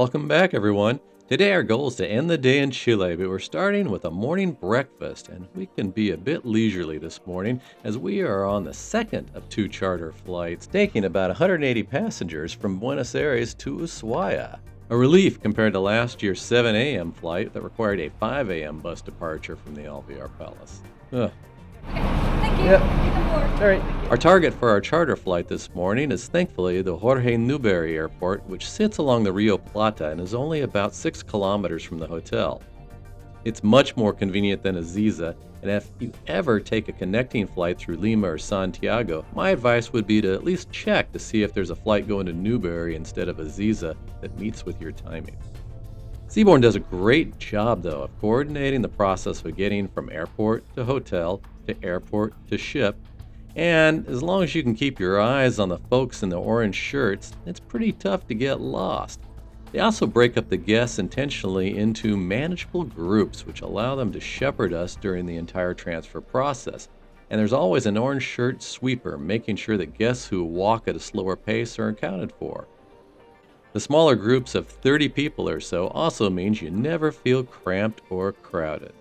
Welcome back, everyone. Today our goal is to end the day in Chile, but we're starting with a morning breakfast, and we can be a bit leisurely this morning as we are on the second of two charter flights, taking about 180 passengers from Buenos Aires to Ushuaia. A relief compared to last year's 7 a.m. flight that required a 5 a.m. bus departure from the Alvear Palace. Okay, thank you. All right. Our target for our charter flight this morning is thankfully the Jorge Newbery Airport, which sits along the Rio Plata and is only about 6 kilometers from the hotel. It's much more convenient than Ezeiza, and if you ever take a connecting flight through Lima or Santiago, my advice would be to at least check to see if there's a flight going to Newbery instead of Ezeiza that meets with your timing. Seabourn does a great job, though, of coordinating the process of getting from airport to hotel to airport to ship, and as long as you can keep your eyes on the folks in the orange shirts, it's pretty tough to get lost. They also break up the guests intentionally into manageable groups, which allow them to shepherd us during the entire transfer process. And there's always an orange shirt sweeper making sure that guests who walk at a slower pace are accounted for. The smaller groups of 30 people or so also means you never feel cramped or crowded.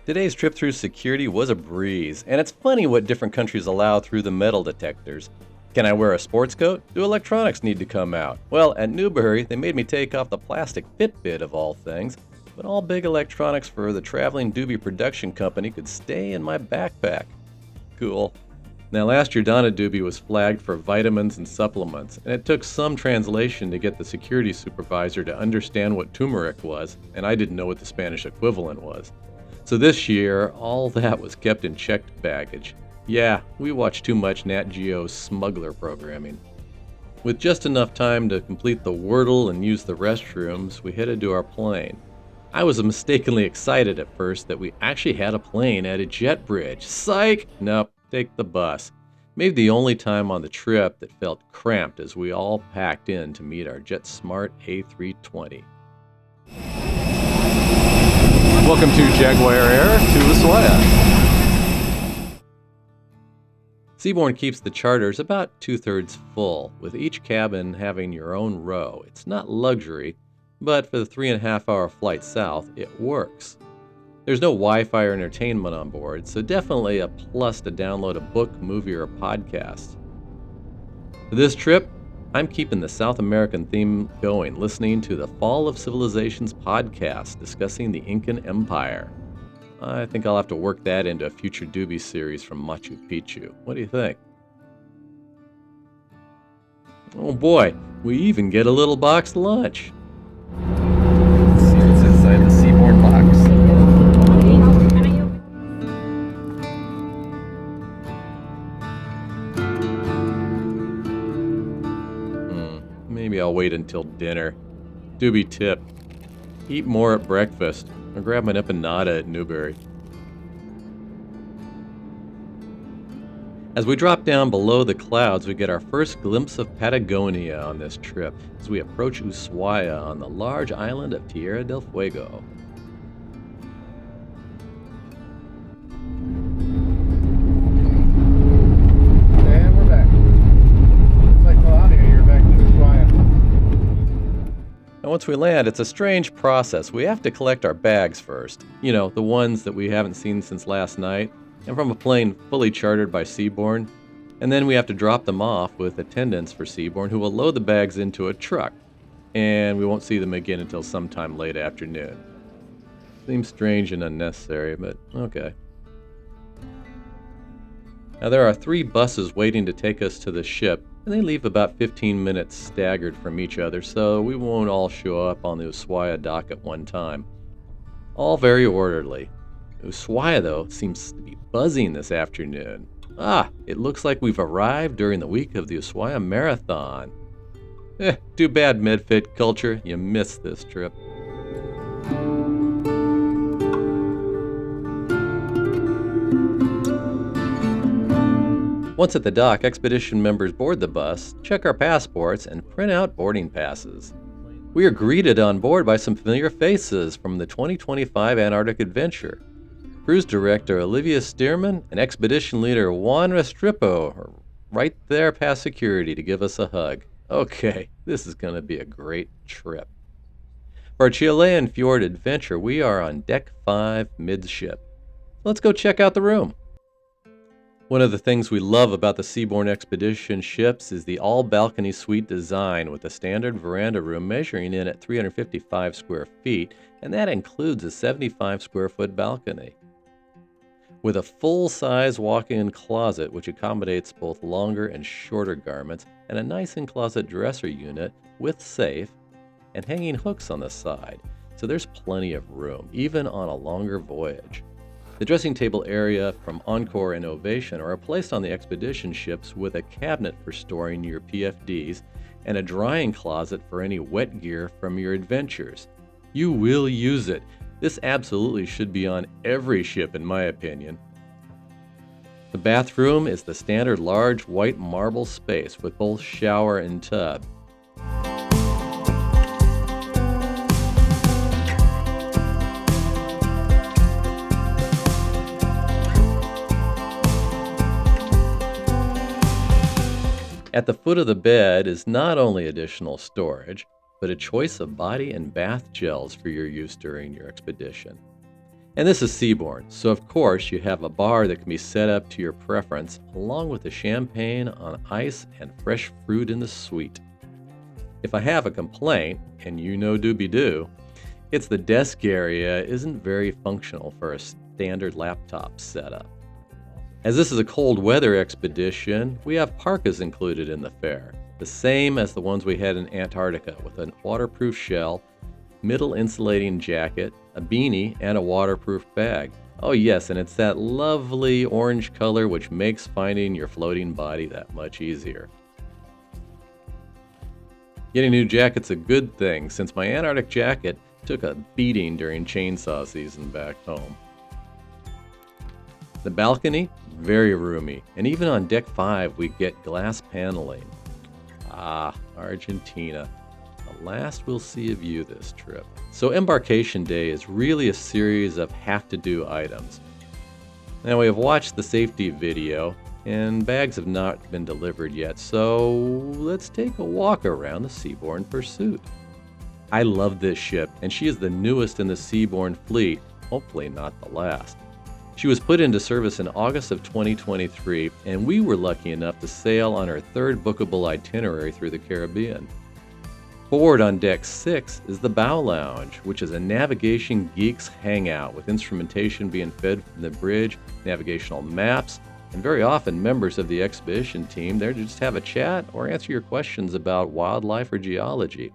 Today's trip through security was a breeze, and it's funny what different countries allow through the metal detectors. Can I wear a sports coat? Do electronics need to come out? Well, at Newbery, they made me take off the plastic Fitbit of all things, but all big electronics for the traveling doobie production company could stay in my backpack. Cool. Now, last year Donna Doobie was flagged for vitamins and supplements, and it took some translation to get the security supervisor to understand what turmeric was, and I didn't know what the Spanish equivalent was. So this year, all that was kept in checked baggage. Yeah, we watched too much Nat Geo smuggler programming. With just enough time to complete the Wordle and use the restrooms, we headed to our plane. I was mistakenly excited at first that we actually had a plane at a jet bridge. Psych! Nope, take the bus. Maybe the only time on the trip that felt cramped as we all packed in to meet our JetSmart A320. Welcome to Jaguar Air to Ushuaia. Seabourn keeps the charters about 2/3 full, with each cabin having your own row. It's not luxury, but for the 3.5-hour flight south, it works. There's no Wi-Fi or entertainment on board, so definitely a plus to download a book, movie, or podcast. For this trip, I'm keeping the South American theme going, listening to the Fall of Civilizations podcast discussing the Incan Empire. I think I'll have to work that into a future doobie series from Machu Picchu. What do you think? Oh boy, we even get a little boxed lunch. Let's see what's inside the Seabourn box. Maybe I'll wait until dinner. Doobie tip: eat more at breakfast, or grab an empanada at Newbery. As we drop down below the clouds, we get our first glimpse of Patagonia on this trip as we approach Ushuaia on the large island of Tierra del Fuego. And we're back. Looks like Claudia, you're back to Ushuaia. Now, once we land, it's a strange process. We have to collect our bags first. You know, the ones that we haven't seen since last night, and from a plane fully chartered by Seabourn. And then we have to drop them off with attendants for Seabourn who will load the bags into a truck. And we won't see them again until sometime late afternoon. Seems strange and unnecessary, but okay. Now, there are 3 buses waiting to take us to the ship, and they leave about 15 minutes staggered from each other, so we won't all show up on the Ushuaia dock at one time. All very orderly. Ushuaia, though, seems to be buzzing this afternoon. It looks like we've arrived during the week of the Ushuaia Marathon. Too bad, MedFit culture, you missed this trip. Once at the dock, expedition members board the bus, check our passports, and print out boarding passes. We are greeted on board by some familiar faces from the 2025 Antarctic adventure. Cruise director Olivia Stearman and expedition leader Juan Restrepo are right there past security to give us a hug. Okay, this is going to be a great trip. For our Chilean fjord adventure, we are on Deck 5 midship. Let's go check out the room. One of the things we love about the Seabourn Expedition ships is the all-balcony suite design with a standard veranda room measuring in at 355 square feet, and that includes a 75 square foot balcony. With a full-size walk-in closet which accommodates both longer and shorter garments, and a nice in-closet dresser unit with safe and hanging hooks on the side, so there's plenty of room, even on a longer voyage. The dressing table area from Encore and Ovation are placed on the expedition ships with a cabinet for storing your PFDs and a drying closet for any wet gear from your adventures. You will use it. This absolutely should be on every ship in my opinion. The bathroom is the standard large white marble space with both shower and tub. At the foot of the bed is not only additional storage, but a choice of body and bath gels for your use during your expedition. And this is Seabourn, so of course you have a bar that can be set up to your preference, along with the champagne on ice and fresh fruit in the suite. If I have a complaint, and you know doobie-doo, it's the desk area isn't very functional for a standard laptop setup. As this is a cold weather expedition, we have parkas included in the fare, the same as the ones we had in Antarctica, with a waterproof shell, middle insulating jacket, a beanie, and a waterproof bag. Oh yes, and it's that lovely orange color which makes finding your floating body that much easier. Getting a new jacket's a good thing, since my Antarctic jacket took a beating during chainsaw season back home. The balcony, very roomy, and even on Deck 5 we get glass paneling. Ah, Argentina. The last we'll see of you this trip. So embarkation day is really a series of have-to-do items. Now we have watched the safety video, and bags have not been delivered yet, so let's take a walk around the Seabourn Pursuit. I love this ship, and she is the newest in the Seabourn fleet, hopefully not the last. She was put into service in August of 2023, and we were lucky enough to sail on her third bookable itinerary through the Caribbean. Forward on Deck 6 is the Bow Lounge, which is a navigation geek's hangout with instrumentation being fed from the bridge, navigational maps, and very often members of the expedition team there to just have a chat or answer your questions about wildlife or geology.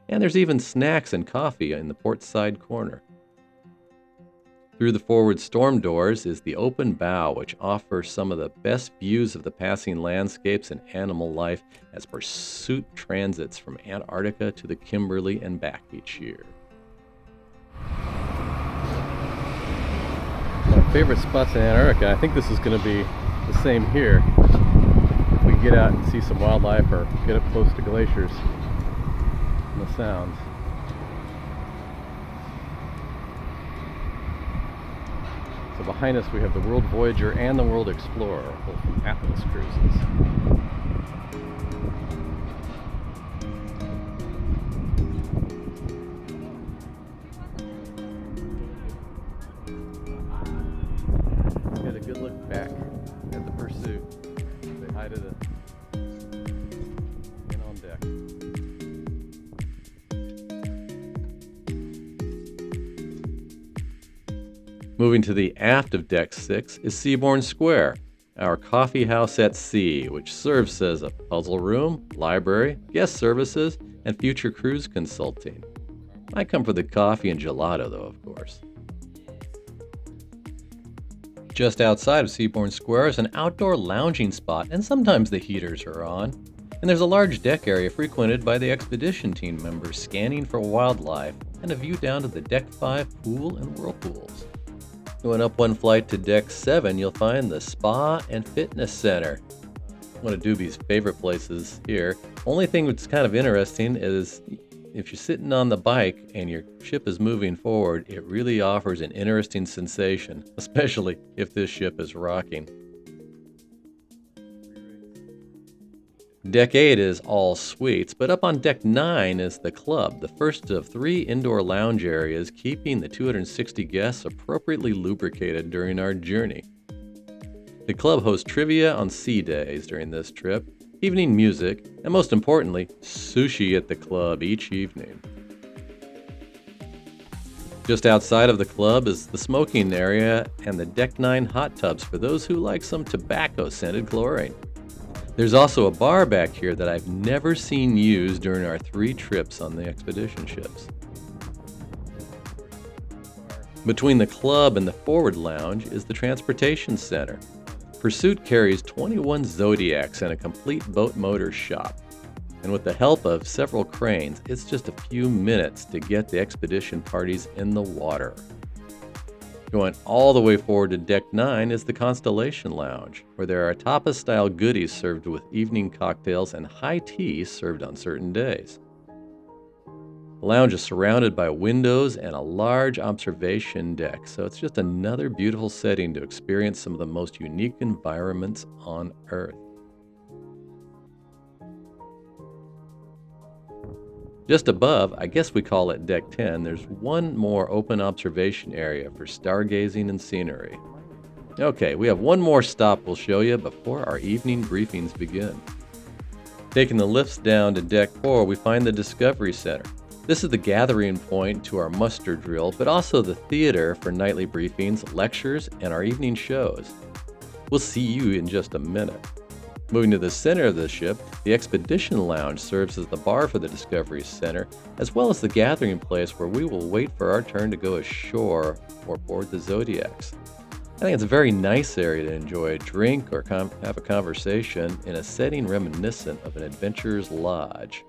And there's even snacks and coffee in the port side corner. Through the forward storm doors is the open bow, which offers some of the best views of the passing landscapes and animal life as Pursuit transits from Antarctica to the Kimberley and back each year. My favorite spots in Antarctica, I think this is going to be the same here. If we get out and see some wildlife or get up close to glaciers and the sounds. So behind us we have the World Voyager and the World Explorer, both from Atlas Cruises. Get a good look back at the Pursuit. Say hi to the men on deck. Moving to the aft of Deck 6 is Seabourn Square, our coffee house at sea, which serves as a puzzle room, library, guest services, and future cruise consulting. I come for the coffee and gelato though, of course. Just outside of Seabourn Square is an outdoor lounging spot, and sometimes the heaters are on. And there's a large deck area frequented by the expedition team members scanning for wildlife, and a view down to the Deck 5 pool and whirlpools. Going up one flight to Deck 7, you'll find the Spa and Fitness Center. One of Doobie's favorite places here. Only thing that's kind of interesting is if you're sitting on the bike and your ship is moving forward, it really offers an interesting sensation, especially if this ship is rocking. Deck 8 is all suites, but up on Deck 9 is the club, the first of 3 indoor lounge areas, keeping the 260 guests appropriately lubricated during our journey. The club hosts trivia on sea days during this trip, evening music, and most importantly, sushi at the club each evening. Just outside of the club is the smoking area and the Deck 9 hot tubs for those who like some tobacco-scented chlorine. There's also a bar back here that I've never seen used during our 3 trips on the expedition ships. Between the club and the forward lounge is the transportation center. Pursuit carries 21 Zodiacs and a complete boat motor shop. And with the help of several cranes, it's just a few minutes to get the expedition parties in the water. Going all the way forward to Deck 9 is the Constellation Lounge, where there are tapas-style goodies served with evening cocktails and high tea served on certain days. The lounge is surrounded by windows and a large observation deck, so it's just another beautiful setting to experience some of the most unique environments on Earth. Just above, I guess we call it Deck 10, there's one more open observation area for stargazing and scenery. Okay, we have one more stop we'll show you before our evening briefings begin. Taking the lifts down to Deck 4, we find the Discovery Center. This is the gathering point to our muster drill, but also the theater for nightly briefings, lectures, and our evening shows. We'll see you in just a minute. Moving to the center of the ship, the Expedition Lounge serves as the bar for the Discovery Center, as well as the gathering place where we will wait for our turn to go ashore or board the Zodiacs. I think it's a very nice area to enjoy a drink or have a conversation in a setting reminiscent of an adventurer's lodge.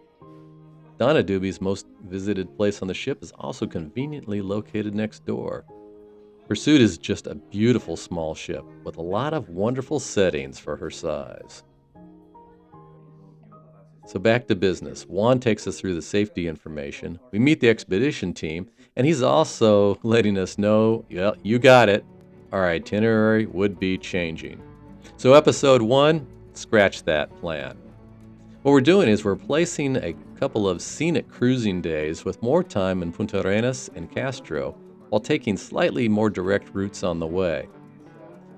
Donna Doobie's most visited place on the ship is also conveniently located next door. Pursuit is just a beautiful small ship with a lot of wonderful settings for her size. So back to business. Juan takes us through the safety information. We meet the expedition team, and he's also letting us know, yeah, you got it, our itinerary would be changing. So episode 1, scratch that plan. What we're doing is we're replacing a couple of scenic cruising days with more time in Punta Arenas and Castro, while taking slightly more direct routes on the way.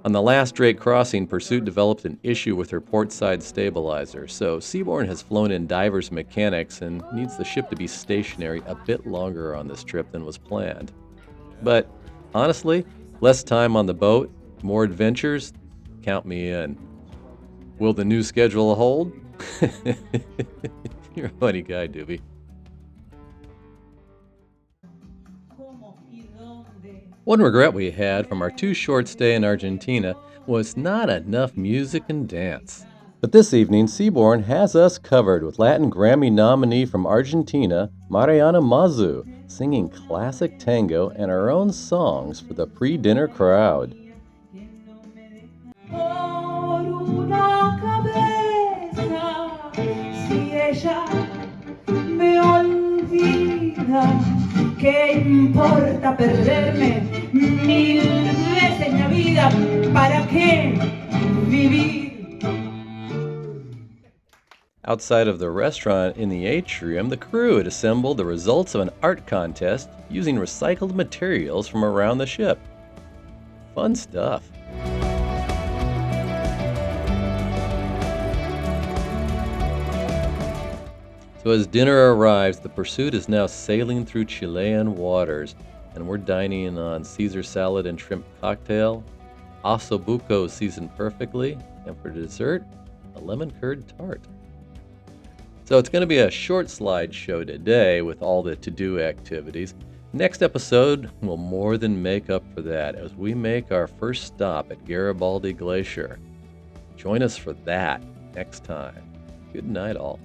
On the last Drake crossing, Pursuit developed an issue with her portside stabilizer, so Seabourn has flown in divers mechanics and needs the ship to be stationary a bit longer on this trip than was planned. But honestly, less time on the boat, more adventures, count me in. Will the new schedule hold? You're a funny guy, Doobie. One regret we had from our 2-short stay in Argentina was not enough music and dance. But this evening, Seabourn has us covered with Latin Grammy nominee from Argentina, Mariana Mazu, singing classic tango and her own songs for the pre-dinner crowd. ¿Qué importa perderme 1000 veces la vida? ¿Para qué vivir? Outside of the restaurant in the atrium, the crew had assembled the results of an art contest using recycled materials from around the ship. Fun stuff. So as dinner arrives, the Pursuit is now sailing through Chilean waters, and we're dining on Caesar salad and shrimp cocktail, ossobuco seasoned perfectly, and for dessert, a lemon curd tart. So it's going to be a short slideshow today with all the to-do activities. Next episode will more than make up for that as we make our first stop at Garibaldi Glacier. Join us for that next time. Good night, all.